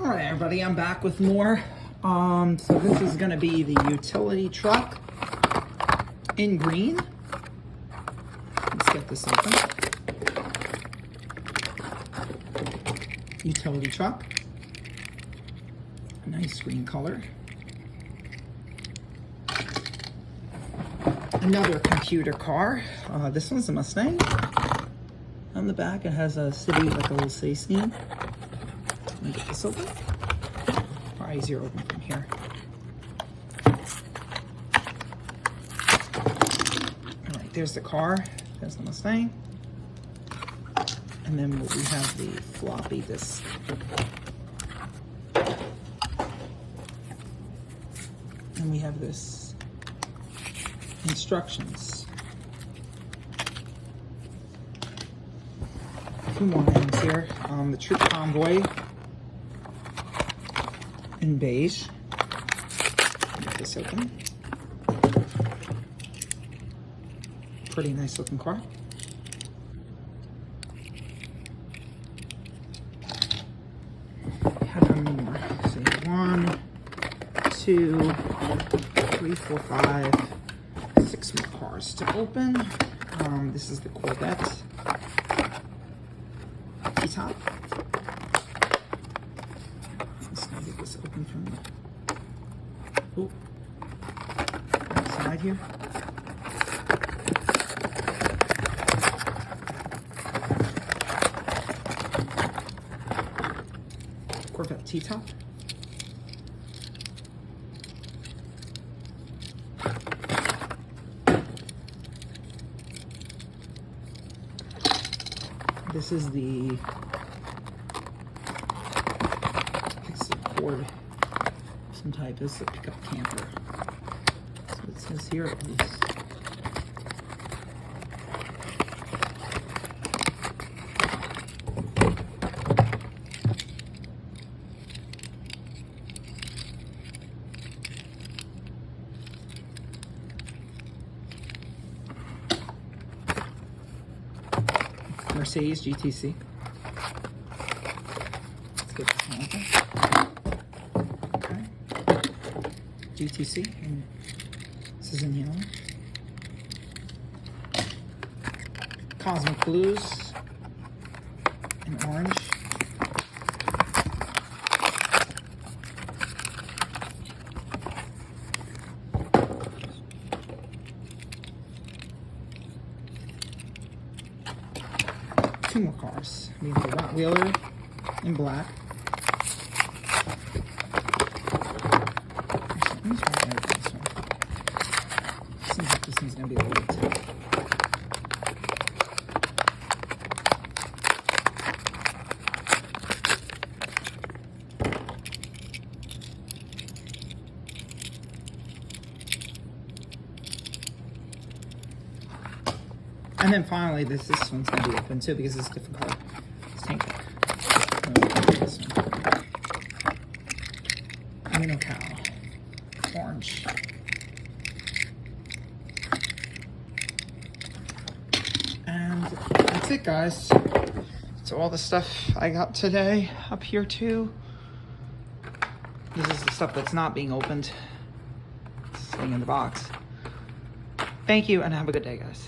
All right, everybody, I'm back with more. So this is gonna be the utility truck in green. Let's get this open. Utility truck. A nice green color. Another computer car. This one's a Mustang. On the back, it has a city, like a little city scene. Let me get this open. Probably easier open from here. All right, there's the car. There's the Mustang. And then we have the floppy disk. And we have this instructions. A few more items here. The troop convoy in beige. Get this open. Pretty nice looking car. How many more? So 1, 2, 3, 4, 5, 6 more cars to open. This is the Corvette T-top. Let's go get this open from the side here. Corvette T-top. This is the Ford, some type. This is a pickup camper. So it says here at least. Mercedes GTC. Let's get this one open. Okay. GTC. And this is in yellow. Cosmic Blues in orange. Two more cars. We have the Rottweiler in black. Let me try to edit this one. Seems like this one's gonna be a little tight. And then finally, this one's gonna be open too because it's a different color. Let's take this one. Amino cow, orange. And that's it, guys. So all the stuff I got today up here too. This is the stuff that's not being opened. It's staying in the box. Thank you and have a good day, guys.